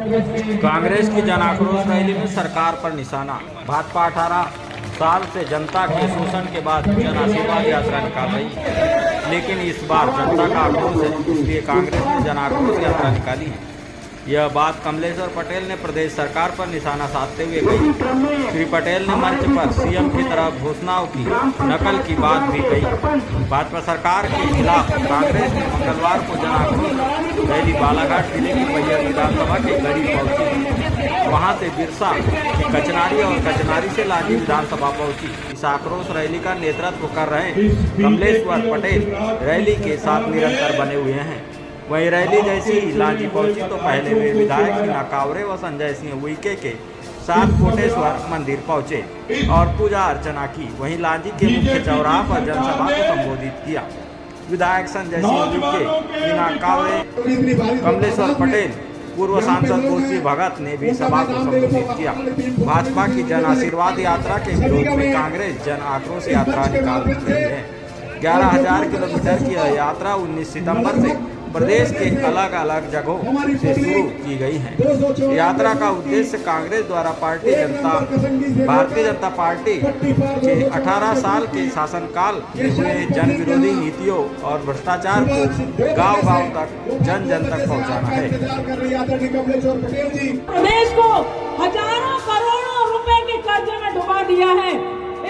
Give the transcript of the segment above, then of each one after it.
कांग्रेस की जन आक्रोश रैली में सरकार पर निशाना। भाजपा 18 साल से जनता के शोषण के बाद जन आशीर्वाद यात्रा निकाल रही है, लेकिन इस बार जनता का आक्रोश है, इसलिए कांग्रेस ने जन आक्रोश यात्रा निकाली है। यह बात कमलेश्वर पटेल ने प्रदेश सरकार पर निशाना साधते हुए कही। श्री पटेल ने मंच पर सीएम की तरफ घोषणाओं की नकल की बात भी कही। भाजपा सरकार के खिलाफ कांग्रेस ने मंगलवार को जन आक्रोश रैली बालाघाट जिले की बैहर विधानसभा के करीब पहुंची। वहां से बिरसा की कचनारी और कचनारी से लांजी विधानसभा पहुंची। इस आक्रोश रैली का नेतृत्व कर रहे कमलेश्वर पटेल रैली के साथ निरंतर बने हुए हैं। वहीं रैली जैसी ही लांजी पहुंची तो पहले वे विधायक हीना कावरे व संजय सिंह उइके के साथ कोटेश्वर मंदिर पहुंचे और पूजा अर्चना की। वहीं लांजी के मुख्य चौराहा पर जनसभा को संबोधित किया। विधायक संजय सिंह उइके, हीना कावरे, कमलेश्वर पटेल, पूर्व सांसद तुलसी भगत ने भी सभा को संबोधित किया। भाजपा की जन आशीर्वाद यात्रा के विरोध में कांग्रेस जन आक्रोश यात्रा निकाल रही है। 11,000 किलोमीटर की यह यात्रा 19 सितंबर से प्रदेश के अलग अलग जगहों से शुरू की गई है। यात्रा का उद्देश्य कांग्रेस द्वारा भारतीय जनता पार्टी के 18 साल के शासनकाल में हुए जन विरोधी नीतियों और भ्रष्टाचार को गांव-गांव तक जन जन तक पहुंचाना है। प्रदेश को हजारों करोड़ों रुपए के कर्जे में डुबा दिया है,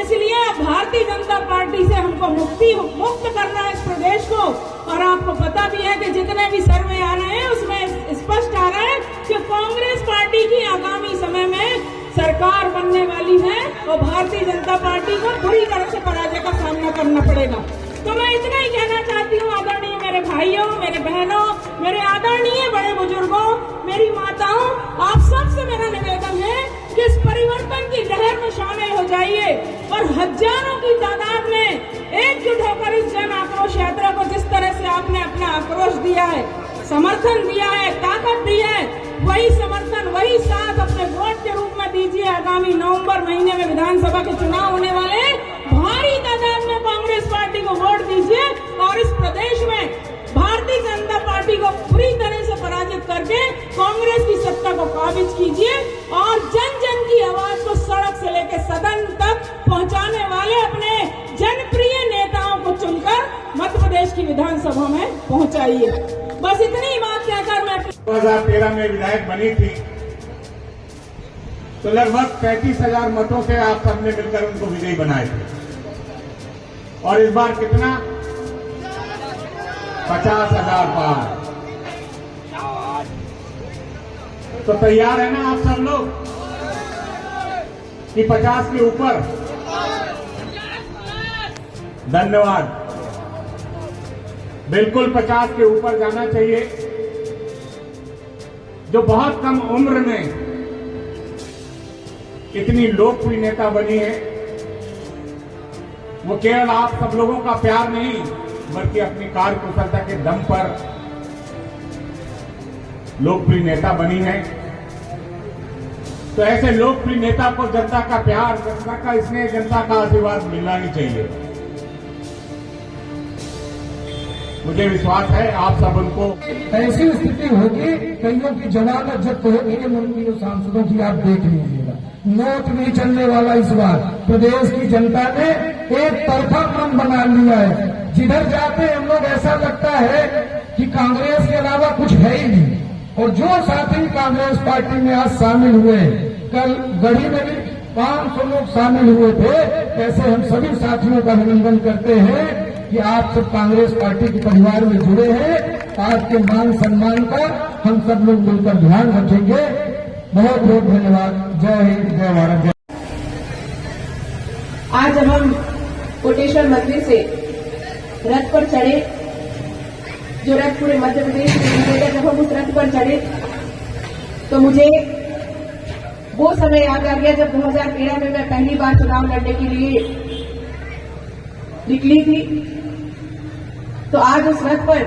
इसलिए भारतीय जनता पार्टी से हमको मुक्त करना है इस प्रदेश को। और आपको पता भी है कि जितने भी सर्वे आ रहे हैं उसमें स्पष्ट आ रहा है कि कांग्रेस पार्टी की आगामी समय में सरकार बनने वाली है और भारतीय जनता पार्टी को बुरी तरह से पराजय का सामना करना पड़ेगा। तो मैं इतना ही कहना चाहती हूँ, आदरणीय मेरे भाइयों, मेरे बहनों, मेरे आदरणीय बड़े बुजुर्गों, मेरी माताओं, आप सबसे मेरा निवेदन है कि इस परिवर्तन की लहर में शामिल हो जाइए और हजारों की तादाद में एकजुट होकर इस जन आक्रोश यात्रा को जिस तरह से आपने अपना आक्रोश दिया है, समर्थन दिया है, ताकत दी है, वही समर्थन, वही साथ अपने वोट के रूप में दीजिए। आगामी नवंबर महीने में विधानसभा के चुनाव होने वाले, भारी तादाद में कांग्रेस पार्टी को वोट दीजिए और इस प्रदेश में भारतीय जनता पार्टी को पूरी तरह से पराजित करके कांग्रेस की सत्ता को काबिज कीजिए और जन जन की आवाज को सड़क से लेकर सदन तक पहुंचाने वाले अपने जनप्रिय नेताओं को चुनकर मध्य प्रदेश की विधानसभा में पहुंचाइए। बस इतनी ही बात कहकर मैं 2013 में विधायक बनी थी तो लगभग 35,000 मतों से आप सबने मिलकर उनको विजयी बनाए थे। और इस बार कितना? 50,000 पार। तो तैयार है ना आप सब लोग कि 50 के ऊपर? धन्यवाद। बिल्कुल 50 के ऊपर जाना चाहिए। जो बहुत कम उम्र में इतनी लोकप्रिय नेता बनी है, वो केवल आप सब लोगों का प्यार नहीं बल्कि अपनी कार्यकुशलता के दम पर लोकप्रिय नेता बनी है। तो ऐसे लोकप्रिय नेता को जनता का प्यार, जनता का स्नेह, जनता का आशीर्वाद मिलना ही चाहिए। मुझे विश्वास है आप सब उनको ऐसी स्थिति होगी, कईयों की जमानत जब्त होगी, मंत्रियों सांसदों की आप देख लीजिएगा। नोट नहीं चलने वाला इस बार प्रदेश की जनता ने एक तरफा मन बना लिया है। जिधर जाते हम लोग ऐसा लगता है कि कांग्रेस के अलावा कुछ है ही नहीं। और जो साथी कांग्रेस पार्टी में आज शामिल हुए, कल गढ़ी में भी 500 लोग शामिल हुए थे, ऐसे हम सभी साथियों का अभिनंदन करते हैं कि आप सब कांग्रेस पार्टी के परिवार में जुड़े हैं। आपके मान सम्मान का हम सब लोग मिलकर ध्यान रखेंगे। बहुत बहुत धन्यवाद। जय हिंद, जय भारत। आज जब हम कोटेश्वर मंदिर से रथ पर चढ़े, जो रथ पूरे मध्य प्रदेश में निकलेगा, जब हम उस रथ पर चढ़े तो मुझे वो समय याद आ गया जब 2013 में मैं पहली बार चुनाव लड़ने के लिए निकली थी। तो आज उस रथ पर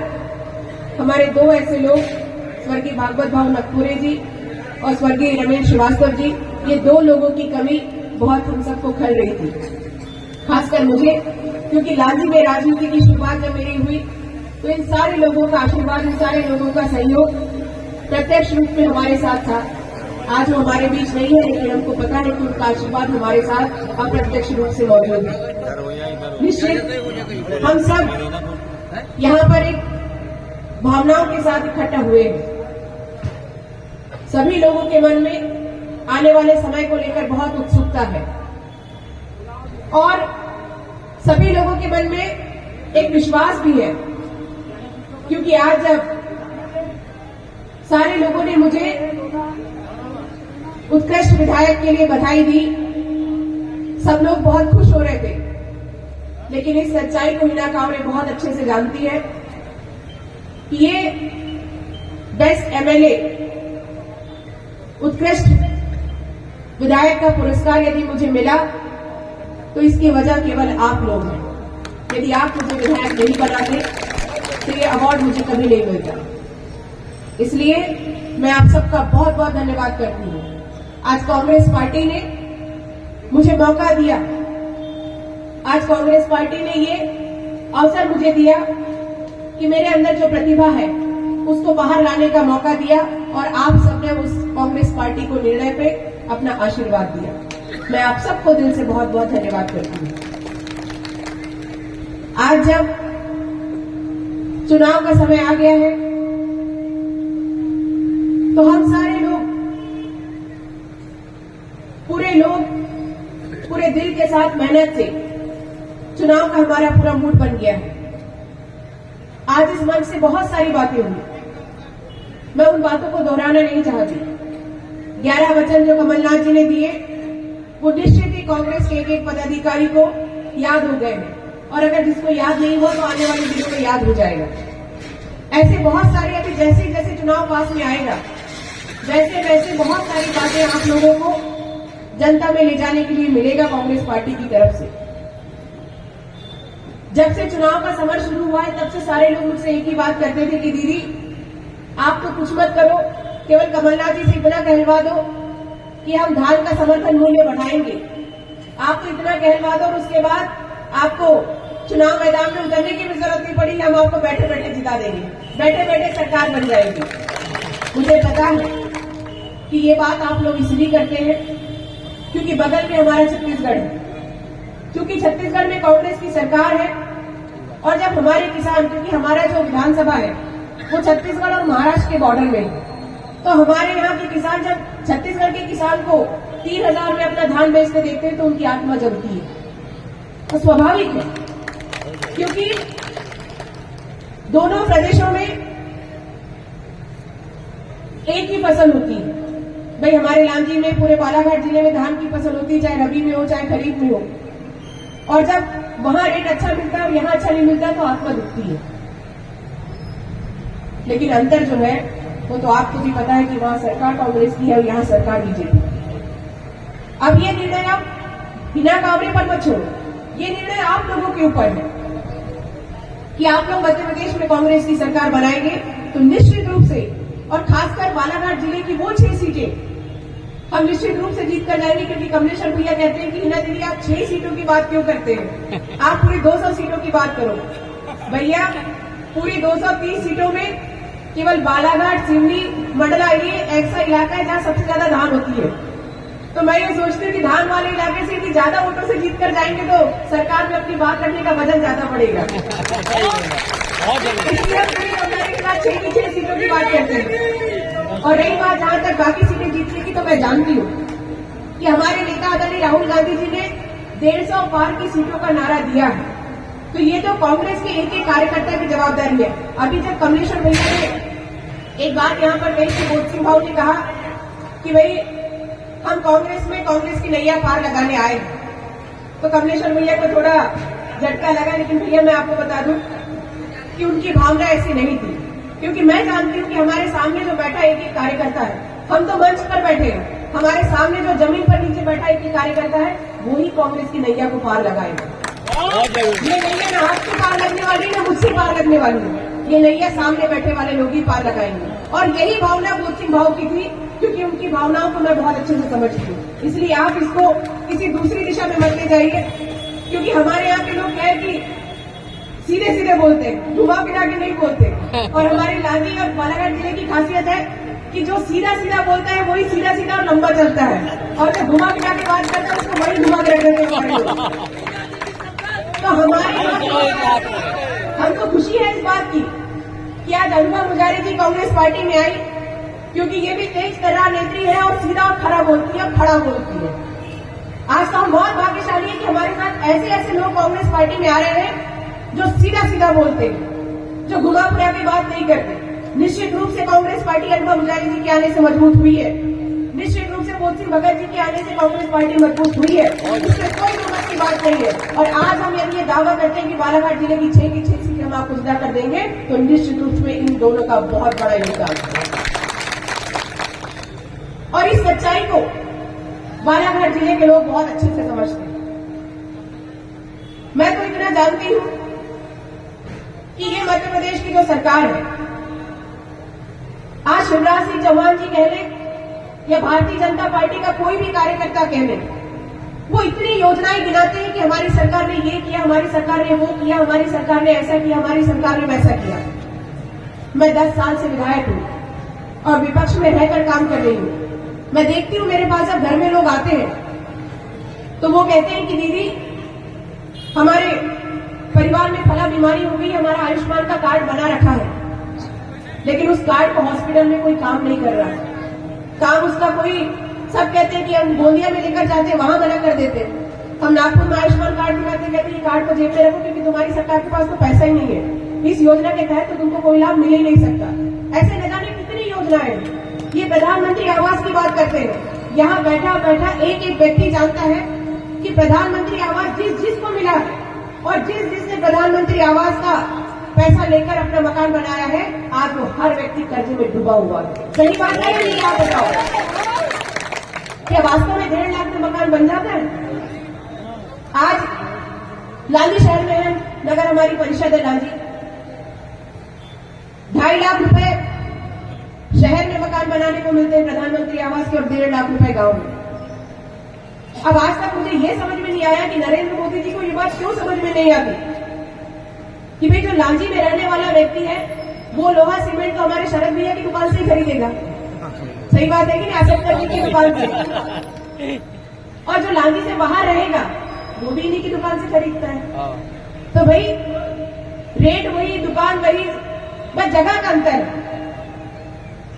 हमारे दो ऐसे लोग, स्वर्गीय भागवत भाव नकपुरे जी और स्वर्गीय रमेश श्रीवास्तव जी, ये दो लोगों की कमी बहुत हम सबको खल रही थी, खासकर मुझे, क्योंकि लांजी में राजनीति की शुरुआत जब मेरी हुई तो इन सारे लोगों का आशीर्वाद, इन सारे लोगों का सहयोग प्रत्यक्ष रूप में हमारे साथ था। आज वो हमारे बीच नहीं है, लेकिन हमको पता है कि उनका आशीर्वाद हमारे साथ अप्रत्यक्ष रूप से मौजूद है। निश्चित हम सब यहाँ पर एक भावनाओं के साथ इकट्ठा हुए हैं। सभी लोगों के मन में आने वाले समय को लेकर बहुत उत्सुकता है और सभी लोगों के मन में एक विश्वास भी है, क्योंकि आज जब सारे लोगों ने मुझे उत्कृष्ट विधायक के लिए बधाई दी, सब लोग बहुत खुश हो रहे थे, लेकिन इस सच्चाई को हिना कांवरे बहुत अच्छे से जानती है कि ये बेस्ट एमएलए उत्कृष्ट विधायक का पुरस्कार यदि मुझे मिला तो इसकी वजह केवल आप लोग हैं। यदि आप मुझे विधायक नहीं बनाते तो ये अवार्ड मुझे कभी नहीं मिलता। इसलिए मैं आप सबका बहुत बहुत धन्यवाद करती हूँ। आज कांग्रेस पार्टी ने मुझे मौका दिया, आज कांग्रेस पार्टी ने ये अवसर मुझे दिया कि मेरे अंदर जो प्रतिभा है उसको बाहर लाने का मौका दिया और आप सबने उस कांग्रेस पार्टी को निर्णय पे अपना आशीर्वाद दिया। मैं आप सबको दिल से बहुत बहुत धन्यवाद करती हूँ। आज जब चुनाव का समय आ गया है तो हम सारे लोग पूरे दिल के साथ मेहनत से चुनाव का हमारा पूरा मूड बन गया है। आज इस मंच से बहुत सारी बातें हुई, मैं उन बातों को दोहराना नहीं चाहती। 11 वचन जो कमलनाथ जी ने दिए वो निश्चित ही कांग्रेस के एक पदाधिकारी को याद हो गए हैं, और अगर जिसको याद नहीं हो तो आने वाले दिनों में याद हो जाएगा। ऐसे बहुत सारे अभी जैसे जैसे चुनाव पास में आएगा वैसे वैसे बहुत सारी बातें आप लोगों को जनता में ले जाने के लिए मिलेगा कांग्रेस पार्टी की तरफ से। जब से चुनाव का समर शुरू हुआ है तब से सारे लोग मुझसे एक ही बात करते थे कि दीदी आप तो कुछ मत करो, केवल कमलनाथ जी से इतना कहलवा दो कि हम धान का समर्थन मूल्य बढ़ाएंगे। आप तो इतना कहलवा दो और उसके बाद आपको चुनाव मैदान में उतरने की भी जरूरत नहीं पड़ी, हम आपको बैठे बैठे जिता देंगे, बैठे बैठे सरकार बन जाएगी। मुझे पता है कि ये बात आप लोग इसलिए करते हैं क्योंकि बगल में हमारा छत्तीसगढ़ है, क्योंकि छत्तीसगढ़ में कांग्रेस की सरकार है और जब हमारे किसान, क्योंकि हमारा जो विधानसभा है वो छत्तीसगढ़ और महाराष्ट्र के बॉर्डर में है, तो हमारे यहाँ के किसान जब छत्तीसगढ़ के किसान को 3,000 में अपना धान बेचते देखते हैं तो उनकी आत्मा जलती है। तो स्वाभाविक है, क्योंकि दोनों प्रदेशों में एक ही फसल होती है। भाई हमारे लांजी में, पूरे बालाघाट जिले में धान की फसल होती है, चाहे रबी में हो चाहे खरीफ में हो, और जब वहां रेट अच्छा मिलता है और यहां अच्छा नहीं मिलता तो आत्मा दुखती है। लेकिन अंतर जो है वो तो आपको भी पता है कि वहां सरकार कांग्रेस की है और यहां सरकार बीजेपी। अब ये निर्णय आप हिना कांवरे पर मत छोड़ो, ये निर्णय आप लोगों के ऊपर है कि आप लोग मध्य प्रदेश में कांग्रेस की सरकार बनाएंगे तो निश्चित रूप से, और खासकर बालाघाट जिले की वो 6 सीटें हम निश्चित रूप से जीत कर जाएंगे, क्योंकि कमलेश्वर भैया कहते हैं कि हिना दीदी आप 6 सीटों की बात क्यों करते हैं, आप पूरी 200 सीटों की बात करो। भैया पूरी 230 सीटों में केवल बालाघाट, सिवनी, मंडला ये ऐसा इलाका है जहां सबसे ज्यादा धान होती है। तो मैं ये सोचती हूँ कि धान वाले इलाके से यदि ज्यादा वोटों से जीत कर जाएंगे तो सरकार में अपनी बात रखने का वजन ज्यादा पड़ेगा। इसलिए हम पूरी नौकरी के बाद 6 की 6 सीटों की बात करते हैं। और रही बात जहां तक बाकी सीटें जीतने की, तो मैं जानती हूँ कि हमारे नेता आदरणीय राहुल गांधी जी ने 150 पार की सीटों का नारा दिया है, तो ये तो कांग्रेस के एक एक कार्यकर्ता की जवाबदारी है। अभी जब कमलेश्वर भैया ने एक बात यहाँ पर कही कि बोध सिंह भाऊ ने कहा कि भाई हम कांग्रेस में कांग्रेस की नैया पार लगाने आए, तो कमलेश्वर भैया को थोड़ा झटका लगा। लेकिन भैया मैं आपको बता दूं कि उनकी भावना ऐसी नहीं थी, क्योंकि मैं जानती हूँ कि हमारे सामने जो बैठा एक एक कार्यकर्ता है, हम तो मंच पर बैठे हैं, हमारे सामने जो जमीन पर नीचे बैठा एक एक कार्यकर्ता है वो ही कांग्रेस की नैया को पार लगाएगा। ये नैया ना आपसे पार लगने वाली ना मुझसे पार लगने वाली है, ये नैया सामने बैठे वाले लोग ही पार लगाएंगे। और यही भावना बोध सिंह भाऊ की थी, क्योंकि उनकी भावनाओं को मैं बहुत अच्छे से समझती हूँ। इसलिए आप इसको किसी दूसरी दिशा में मत ले जाइए, क्योंकि हमारे यहाँ के लोग क्या है कि सीधे सीधे बोलते हैं, घुमा फिरा के नहीं बोलते। और हमारे लांजी और बालाघाट जिले की खासियत है कि जो सीधा सीधा बोलता है वही सीधा सीधा और लंबा चलता है, और जो घुमा फिरा के बात करता है उसको वही घुमा के रखने के। तो हमको खुशी है इस बात की कि आज अनुभा मुजारी जी कांग्रेस पार्टी में आई, क्योंकि ये भी तेज तर्रार नेत्री है और सीधा और खड़ा बोलती है, खड़ा बोलती है। आज तो हम बहुत भाग्यशाली है कि हमारे साथ ऐसे ऐसे लोग कांग्रेस पार्टी में आ रहे हैं जो सीधा सीधा बोलते हैं, जो घुमा फिरा के बात नहीं करते। निश्चित रूप से कांग्रेस पार्टी अनुभा मुजारी जी के आने से मजबूत हुई है, निश्चित रूप से मोहन सिंह भगत जी के आने से कांग्रेस पार्टी मजबूत हुई है, इसमें कोई दुमत की बात नहीं है। और आज हम यदि ये दावा करते हैं कि बालाघाट जिले की 6 की 6 सीटें हम आपको जिता कर देंगे, तो निश्चित रूप से इन दोनों का बहुत बड़ा योगदान है। और इस सच्चाई को बालाघाट जिले के लोग बहुत अच्छे से समझते हैं। मैं तो इतना जानती हूं कि ये मध्य प्रदेश की जो सरकार है, आज शिवराज सिंह चौहान जी कह लें या भारतीय जनता पार्टी का कोई भी कार्यकर्ता कह ले, वो इतनी योजनाएं गिनाते हैं कि हमारी सरकार ने ये किया, हमारी सरकार ने वो किया, हमारी सरकार ने ऐसा किया, हमारी सरकार ने वैसा किया। मैं 10 साल से विधायक हूं और विपक्ष में रहकर काम कर रही हूं। मैं देखती हूं मेरे पास जब घर में लोग आते हैं तो वो कहते हैं कि दीदी हमारे परिवार में फला बीमारी हो गई, हमारा आयुष्मान का कार्ड बना रखा है, लेकिन उस कार्ड को हॉस्पिटल में कोई काम नहीं कर रहा है। काम उसका कोई, सब कहते हैं कि हम गोंदिया में लेकर जाते हैं, वहां मना कर देते हैं। हम नागपुर में आयुष्मान कार्ड दिखाते, कहते हैं कार्ड को जेब में रखो क्योंकि तुम्हारी सरकार के पास तो पैसा ही नहीं है, इस योजना के तहत तो तुमको कोई लाभ मिल ही नहीं सकता। ऐसे न जाने कितनी योजनाएं हैं। ये प्रधानमंत्री आवास की बात करते हैं, यहाँ बैठा बैठा एक एक व्यक्ति जानता है कि प्रधानमंत्री आवास जिसको मिला है और जिसने प्रधानमंत्री आवास का पैसा लेकर अपना मकान बनाया है, आज वो हर व्यक्ति कर्जे में डूबा हुआ है। सही बात है या नहीं, आप बताओ, क्या वास्तव में 1.5 लाख में मकान बन जाता है? आज लांजी शहर में है, नगर हमारी परिषद है लांजी, 2.5 लाख रुपए शहर में मकान बनाने को मिलते हैं प्रधानमंत्री आवास के, और 1.5 लाख रुपए गांव में। अब आज तक मुझे ये समझ में नहीं आया कि नरेंद्र मोदी जी को ये बात क्यों समझ में नहीं आती कि भाई जो लांजी में रहने वाला व्यक्ति है वो लोहा सीमेंट तो हमारे शरद भैया की दुकान से ही खरीदेगा। सही बात है कि नहीं, आसफ जी की दुकान से। और जो लांजी से बाहर रहेगा वो भी इन्हीं की दुकान से खरीदता है। तो भाई रेट वही, दुकान वही, बस जगह का अंतर है।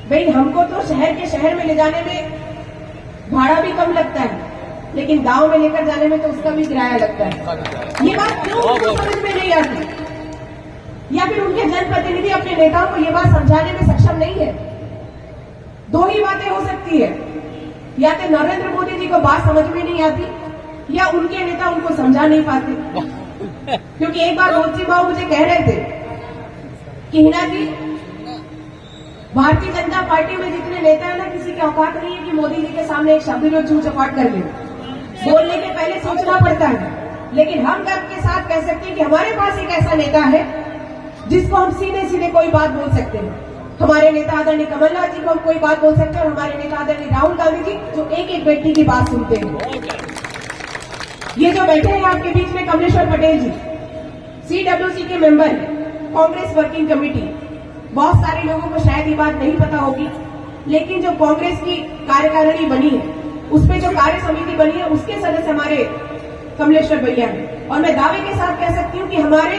भाई हमको तो शहर के शहर में ले जाने में भाड़ा भी कम लगता है, लेकिन गांव में लेकर जाने में तो उसका भी किराया लगता है। ये बात क्यों उनको समझ में नहीं आती, या फिर उनके जनप्रतिनिधि अपने नेताओं को ये बात समझाने में सक्षम नहीं है? 2 ही बातें हो सकती है, या तो नरेंद्र मोदी जी को बात समझ में नहीं आती, या उनके नेता उनको समझा नहीं पाते। क्योंकि एक बार मोदी बाबू मुझे कह रहे थे कि हिना जी, भारतीय जनता पार्टी में जितने नेता है ना, किसी की औकात नहीं है कि मोदी जी के सामने एक शब्द जो चूर चपाट कर ले। बोलने के पहले सोचना पड़ता है, लेकिन हम गर्व के साथ कह सकते हैं कि हमारे पास एक ऐसा नेता है जिसको हम सीधे सीधे कोई बात बोल सकते हैं। हमारे नेता आदरणीय कमलनाथ जी को हम कोई बात बोल सकते हैं, और हमारे नेता आदरणीय राहुल गांधी जी जो एक एक व्यक्ति की बात सुनते हैं। ये जो बैठे हैं आपके बीच में कमलेश्वर पटेल जी, CWC के मेंबर है, कांग्रेस वर्किंग कमेटी। बहुत सारे लोगों को शायद ये बात नहीं पता होगी, लेकिन जो कांग्रेस की कार्यकारिणी बनी है, उसमें जो कार्य समिति बनी है, उसके सदस्य हमारे कमलेश्वर भैया हैं। और मैं दावे के साथ कह सकती हूँ कि हमारे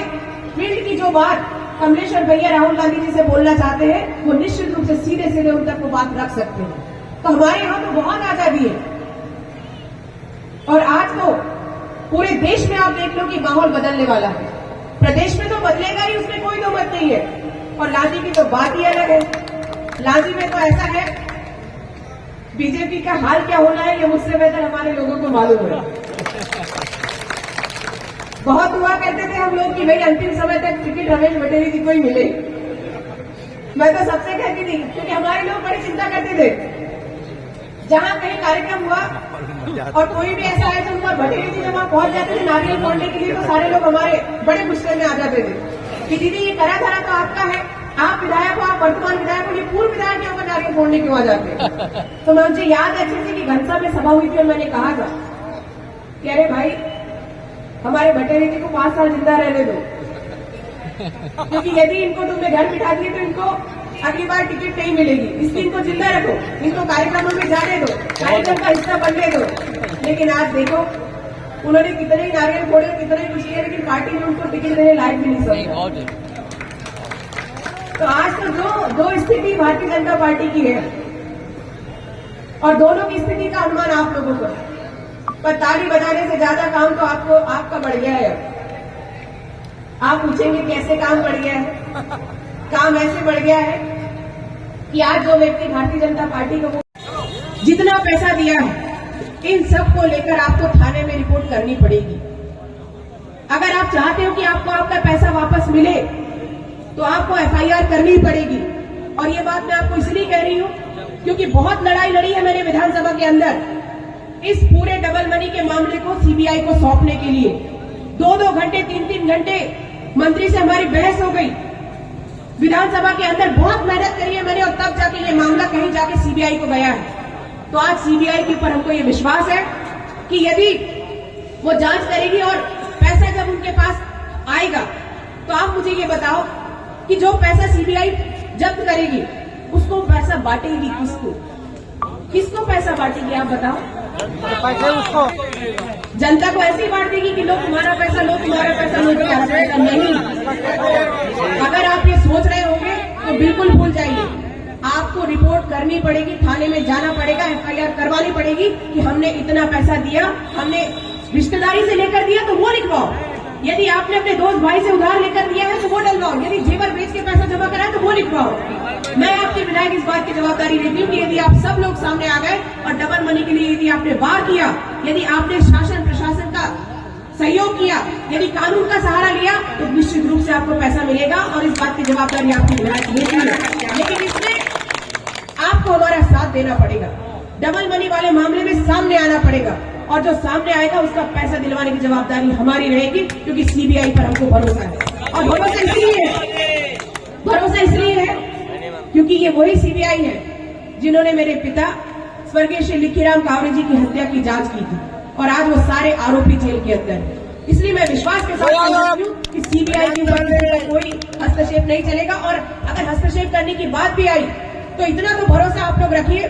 फील्ड की जो बात कमलेश्वर भैया राहुल गांधी जी से बोलना चाहते हैं, वो निश्चित रूप से सीधे सीधे उन तक वो बात रख सकते हैं। तो हमारे यहाँ तो बहुत आजादी है, और आज तो पूरे देश में आप देख लो कि माहौल बदलने वाला है। प्रदेश में तो बदलेगा ही, उसमें कोई दो मत नहीं है। और लांजी की तो बात ही अलग है। लांजी में तो ऐसा है, बीजेपी का हाल क्या होना है ये मुझसे बेहतर हमारे लोगों को मालूम है। बहुत हुआ करते थे हम लोग कि भाई अंतिम समय तक टिकट रमेश बटेली जी को ही मिले। मैं तो सबसे कहती थी, क्योंकि हमारे लोग बड़ी चिंता करते थे, जहां कहीं कार्यक्रम हुआ और कोई भी ऐसा है जो उनका बटेली जी जब वहां पहुंच जाते थे नारियल फोड़ने के लिए, तो सारे लोग हमारे बड़े गुस्से में आ जाते थे कि दीदी ये करा धरा तो आपका है, आप विधायक हो, आप वर्तमान विधायक हो, ये पूर्व विधायक के होकर नारियल फोड़ने क्यों आ जाते? तो मैं मुझे याद है अच्छे से कि घनसा में सभा हुई थी और मैंने कहा था कि अरे भाई, हमारे बटेली जी को 5 साल जिंदा रहने दो, क्योंकि यदि इनको तुमने घर बिठा दिए तो इनको अगली बार टिकट नहीं मिलेगी, इसलिए इनको जिंदा रखो, इनको कार्यक्रमों में जाने दो, कार्यक्रम का हिस्सा बनने दो। लेकिन आज देखो उन्होंने कितने ही नारियल फोड़े, कितने ही कुछ किया, लेकिन पार्टी ने उनको टिकट देने लायक भी नहीं समझा। तो आज तो दो स्थिति भारतीय जनता पार्टी की है और दोनों की स्थिति का अनुमान आप लोगों को, पर ताली बजाने से ज्यादा काम तो आपका बढ़ गया है। आप पूछेंगे कैसे काम बढ़ गया है? काम ऐसे बढ़ गया है कि आज जो व्यक्ति भारतीय जनता पार्टी को जितना पैसा दिया है, इन सब को लेकर आपको थाने में रिपोर्ट करनी पड़ेगी। अगर आप चाहते हो कि आपको आपका पैसा वापस मिले तो आपको एफआईआर करनी पड़ेगी। और ये बात मैं आपको इसलिए कह रही हूं क्योंकि बहुत लड़ाई लड़ी है मैंने विधानसभा के अंदर इस पूरे डबल मनी के मामले को सीबीआई को सौंपने के लिए। 2-2 घंटे 3-3 घंटे मंत्री से हमारी बहस हो गई विधानसभा के अंदर, बहुत मेहनत करी है मैंने और तब जाके ये मामला कहीं जाके सीबीआई को गया है। तो आज सीबीआई के ऊपर हमको ये विश्वास है कि यदि वो जांच करेगी और पैसा जब उनके पास आएगा तो आप मुझे ये बताओ कि जो पैसा सीबीआई जब्त करेगी उसको पैसा बांटेगी किसको पैसा बांटेगी आप बताओ? जनता को ऐसे ही बांट देगी कि लो तुम्हारा पैसा, लो तुम्हारा पैसा, लो तुम्हारा पैसा। नहीं, अगर आप ये सोच रहे होंगे तो बिल्कुल भूल जाइए। आपको रिपोर्ट करनी पड़ेगी, थाने में जाना पड़ेगा, एफआईआर करवानी पड़ेगी कि हमने इतना पैसा दिया, हमने रिश्तेदारी से लेकर दिया तो वो लिखवाओ, यदि आपने अपने दोस्त भाई से उधार लेकर दिया है तो वो डलवाओ, यदि जेवर बेच के पैसा जमा करा है तो वो लिखवाओ। मैं आपके विधायक इस बात की जवाबदारी लेती हूँ कि यदि आप सब लोग सामने आ गए और डबल मनी के लिए यदि आपने वार किया, यदि आपने शासन प्रशासन का सहयोग किया, यदि कानून का सहारा लिया तो निश्चित रूप से आपको पैसा मिलेगा और इस बात की जवाबदारी आपकी विधायक लेती है। लेकिन इसमें आपको हमारा साथ देना पड़ेगा, डबल मनी वाले मामले में सामने आना पड़ेगा और जो सामने आएगा उसका पैसा दिलवाने की जवाबदारी हमारी रहेगी क्योंकि सीबीआई पर हमको भरोसा है। और भरोसा इसलिए है क्योंकि ये वही सीबीआई है जिन्होंने मेरे पिता स्वर्गीय श्री लिखीराम कावरे जी की हत्या की जांच की थी और आज वो सारे आरोपी जेल के अंदर हैं। इसलिए मैं विश्वास के साथ कहती हूँ कि सीबीआई की कोई हस्तक्षेप नहीं चलेगा और अगर हस्तक्षेप करने की बात भी आई तो इतना तो भरोसा आप लोग रखिए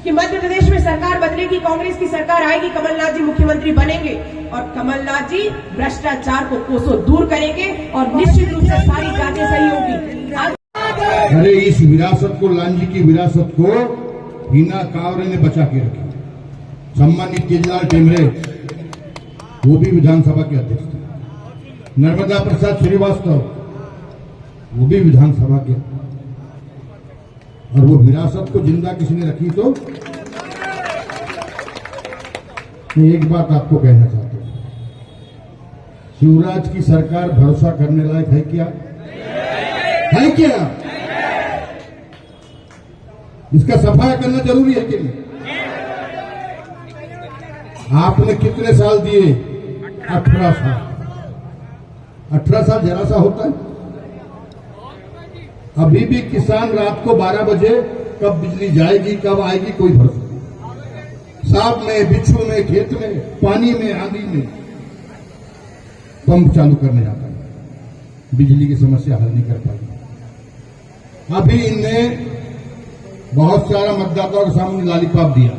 कि मध्य प्रदेश में सरकार बदलेगी, कांग्रेस की सरकार आएगी, कमलनाथ जी मुख्यमंत्री बनेंगे और कमलनाथ जी भ्रष्टाचार को कोसों दूर करेंगे और निश्चित रूप से सारी जांचें सही होगी। अरे इस विरासत को, लांजी की विरासत को हिना कावरे ने बचा के रखी। सम्मानित केजरीवाल टेमरे वो भी विधानसभा के अध्यक्ष थे, नर्मदा प्रसाद श्रीवास्तव वो भी विधानसभा के, और वो विरासत को जिंदा किसने रखी? तो मैं एक बात आपको कहना चाहता हूं, शिवराज की सरकार भरोसा करने लायक है क्या? है क्या? इसका सफाया करना जरूरी है कि नहीं? आपने कितने साल दिए? 18 साल। 18 साल जरा सा होता है? अभी भी किसान रात को 12 बजे कब बिजली जाएगी, कब आएगी, कोई भरोसा नहीं। सांप में, बिच्छू में, खेत में, पानी में, आंधी में पंप चालू करने जाता है, बिजली की समस्या हल नहीं कर पाई। अभी इनने बहुत सारा मतदाताओं के सामने लॉलीपॉप दिया,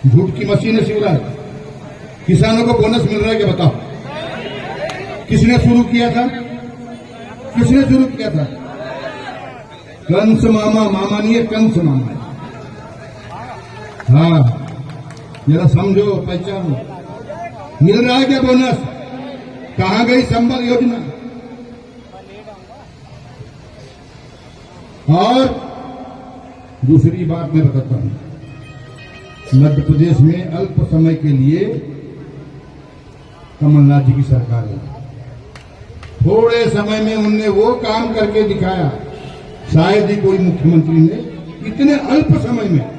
झूठ की मशीन है शिवराज। किसानों को बोनस मिल रहा है क्या बताओ? किसने शुरू किया था? किसने शुरू किया था? कंस मामा, मामा नहीं है, कंस मामा है। हाँ, जरा समझो, पहचानो। मिल रहा है क्या बोनस? कहां गई संबल योजना? और दूसरी बात मैं बताता हूं, मध्य प्रदेश में अल्प समय के लिए कमलनाथ जी की सरकार है। थोड़े समय में उनने वो काम करके दिखाया, शायद ही कोई मुख्यमंत्री ने इतने अल्प समय में